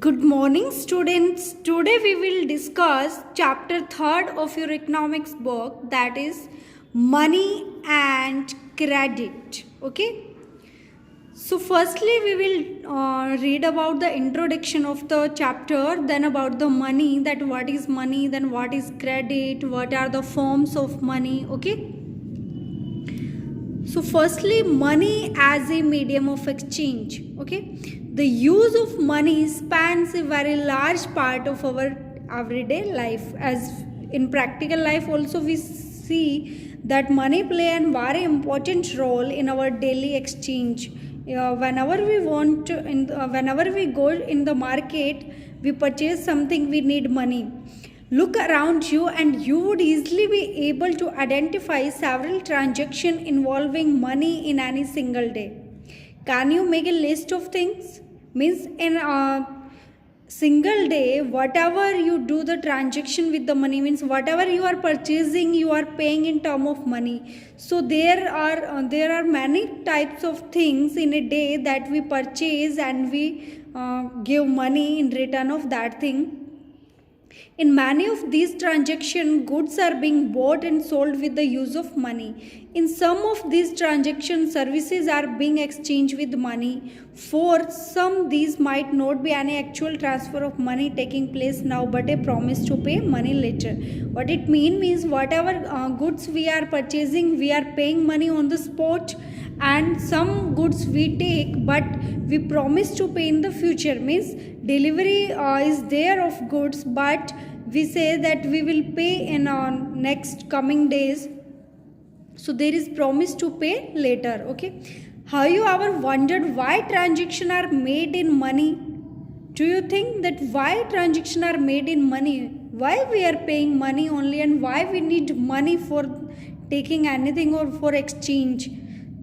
Good morning, students. Today we will discuss chapter 3rd of your economics book, that is money and credit. Okay. So firstly we will read about the introduction of the chapter, then about the money, that what is money, then what is credit, what are the forms of money. Okay. So firstly, money as a medium of exchange. Okay, the use of money spans a very large part of our everyday life. As in practical life also we see that money play a very important role in our daily exchange. Whenever we want to, whenever we go in the market, we purchase something, we need money. Look around you and you would easily be able to identify several transactions involving money in any single day. Can you make a list of things? Means in a single day, whatever you do the transaction with the money, means whatever you are purchasing, you are paying in term of money. So there are many types of things in a day that we purchase and we give money in return of that thing. In many of these transactions, goods are being bought and sold with the use of money. In some of these transactions, services are being exchanged with money. For some, these might not be any actual transfer of money taking place now, but a promise to pay money later. What it means whatever goods we are purchasing, we are paying money on the spot, and some goods we take but we promise to pay in the future. Means delivery is there of goods, but we say that we will pay in next coming days, so there is promise to pay later. Okay, have you ever wondered why transactions are made in money? Do you think that why transactions are made in money, why we are paying money only, and why we need money for taking anything or for exchange?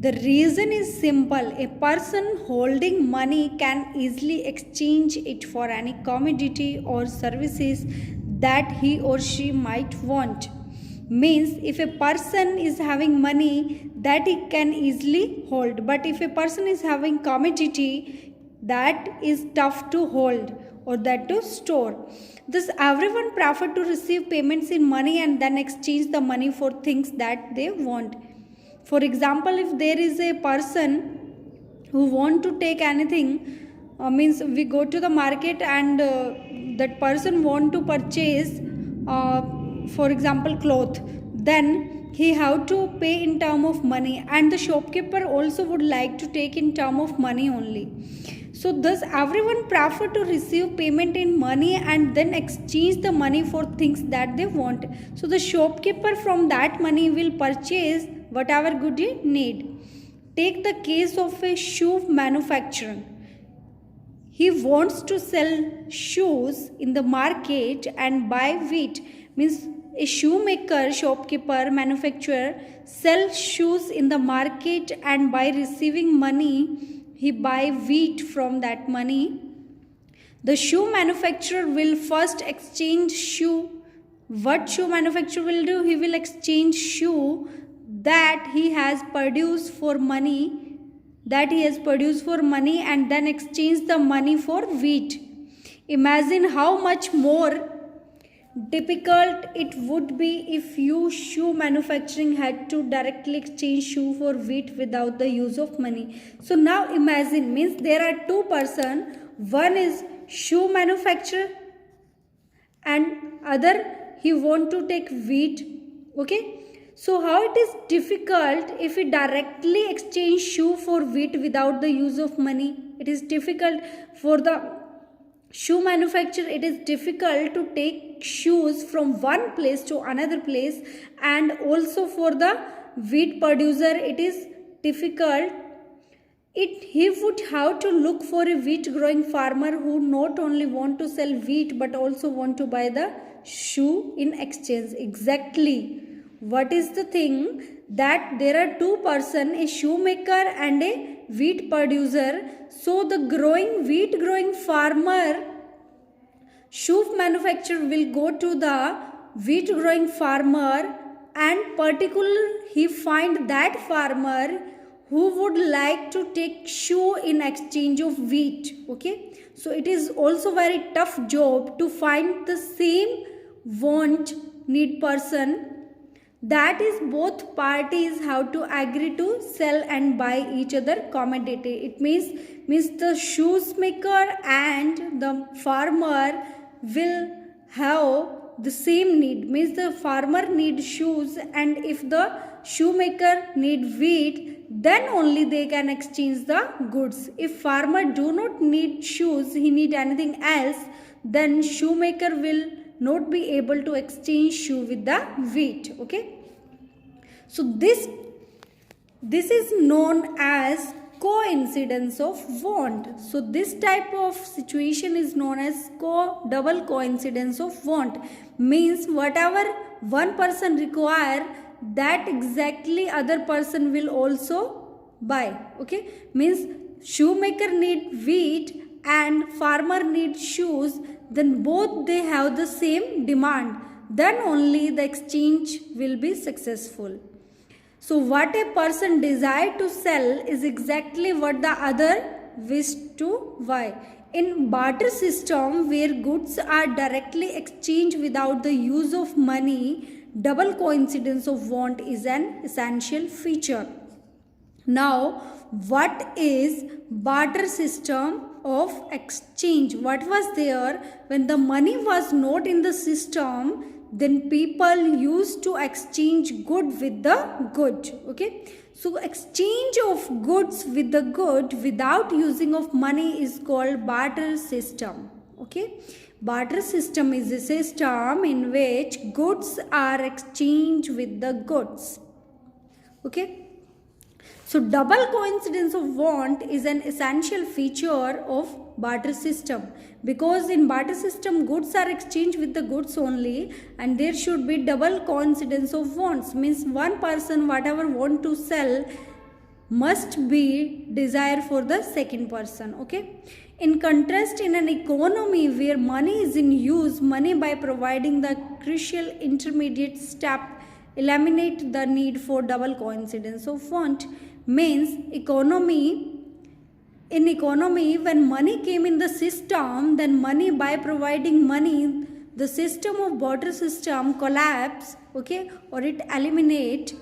The reason is simple. A person holding money can easily exchange it for any commodity or services that he or she might want. Means if a person is having money, that he can easily hold, but if a person is having commodity, that is tough to hold or that to store. Thus everyone prefer to receive payments in money and then exchange the money for things that they want. For example, if there is a person who want to take anything, means we go to the market and that person want to purchase, for example, cloth, then he have to pay in term of money, and the shopkeeper also would like to take in term of money only. So thus everyone prefer to receive payment in money and then exchange the money for things that they want. So the shopkeeper from that money will purchase whatever good you need. Take the case of a shoe manufacturer. He wants to sell shoes in the market and buy wheat. Means a shoemaker, shopkeeper, manufacturer sell shoes in the market, and by receiving money, he buy wheat from that money. The shoe manufacturer will first exchange shoe. What shoe manufacturer will do? He will exchange shoe that he has produced for money, and then exchange the money for wheat. Imagine how much more difficult it would be if you shoe manufacturing had to directly exchange shoe for wheat without the use of money. So now imagine, means there are two person, one is shoe manufacturer and other he want to take wheat. Okay, so how it is difficult if we directly exchange shoe for wheat without the use of money? It is difficult for the shoe manufacturer, it is difficult to take shoes from one place to another place, and also for the wheat producer it is difficult. He would have to look for a wheat growing farmer who not only want to sell wheat but also want to buy the shoe in exchange. Exactly. What is the thing? That there are two person, a shoemaker and a wheat producer. So the wheat growing farmer, shoe manufacturer will go to the wheat growing farmer, and particularly he find that farmer who would like to take shoe in exchange of wheat. Okay, So it is also very tough job to find the same want need person, that is both parties have to agree to sell and buy each other commodity. It means the shoemaker and the farmer will have the same need, means the farmer need shoes, and if the shoemaker need wheat, then only they can exchange the goods. If farmer do not need shoes, he need anything else, then shoemaker will not be able to exchange shoe with the wheat. Okay, so this is known as coincidence of want. So this type of situation is known as double coincidence of want, means whatever one person require, that exactly other person will also buy. Okay, means shoemaker need wheat and farmer need shoes, then both they have the same demand, then only the exchange will be successful. So what a person desire to sell is exactly what the other wish to buy. In barter system where goods are directly exchanged without the use of money, double coincidence of want is an essential feature. Now, what is barter system of exchange? What was there when the money was not in the system? Then people used to exchange good with the good. Okay, so exchange of goods with the good without using of money is called barter system. Okay, barter system is a system in which goods are exchanged with the goods. Okay, so double coincidence of want is an essential feature of barter system, because in barter system goods are exchanged with the goods only, and there should be double coincidence of wants, means one person whatever want to sell must be desire for the second person. Okay, in contrast, in an economy where money is in use, money by providing the crucial intermediate step eliminate the need for double coincidence of want, means in economy when money came in the system, then money by providing money, the system of barter system collapse. Okay, or it eliminate.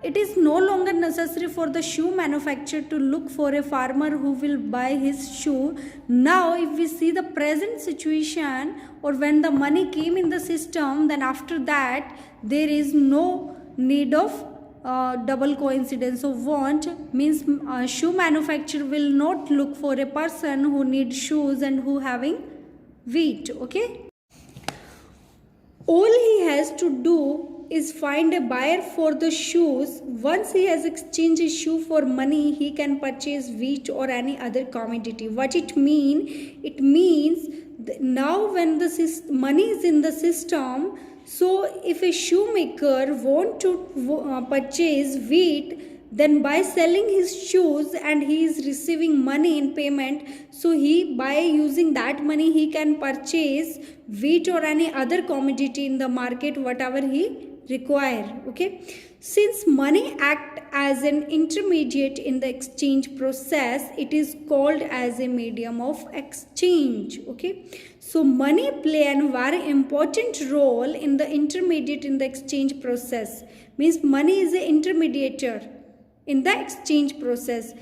It is no longer necessary for the shoe manufacturer to look for a farmer who will buy his shoe. Now if we see the present situation, or when the money came in the system, then after that there is no need of double coincidence of want, means shoe manufacturer will not look for a person who needs shoes and who having wheat. Okay, all he has to do is find a buyer for the shoes. Once he has exchanged his shoe for money, he can purchase wheat or any other commodity. What it mean? It means now when the money is in the system, so if a shoemaker want to purchase wheat, then by selling his shoes and he is receiving money in payment, so he by using that money he can purchase wheat or any other commodity in the market whatever he require. Okay, since money act as an intermediate in the exchange process, it is called as a medium of exchange. Okay, so money play a very important role in the intermediate in the exchange process, means money is an intermediator in the exchange process.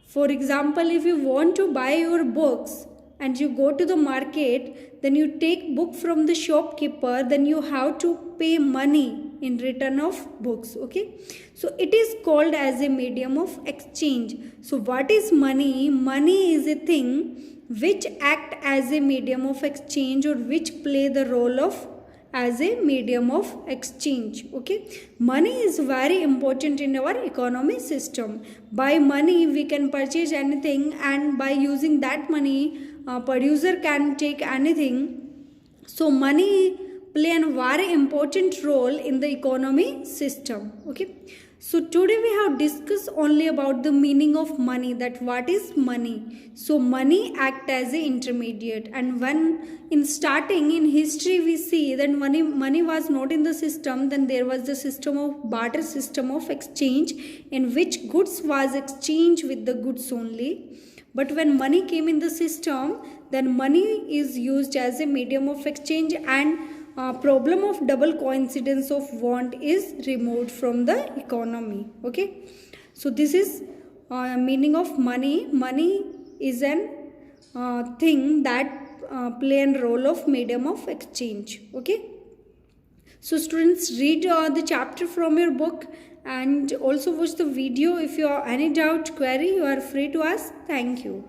For example, if you want to buy your books and you go to the market, then you take book from the shopkeeper, then you have to pay money in return of books. Okay, so it is called as a medium of exchange. So what is money? Money is a thing which act as a medium of exchange, or which play the role of as a medium of exchange. Okay, money is very important in our economy system. By money we can purchase anything, and by using that money producer can take anything. So money play a very important role in the economy system. Okay, so today we have discussed only about the meaning of money, that what is money. So money act as a intermediate, and when in starting in history we see that money was not in the system, then there was the system of barter system of exchange in which goods was exchanged with the goods only. But when money came in the system, then money is used as a medium of exchange, and problem of double coincidence of want is removed from the economy. Okay, so this is meaning of money. Money is an thing that play a role of medium of exchange. Okay, so students, read the chapter from your book and also watch the video. If you have any doubt, query, you are free to ask. Thank you.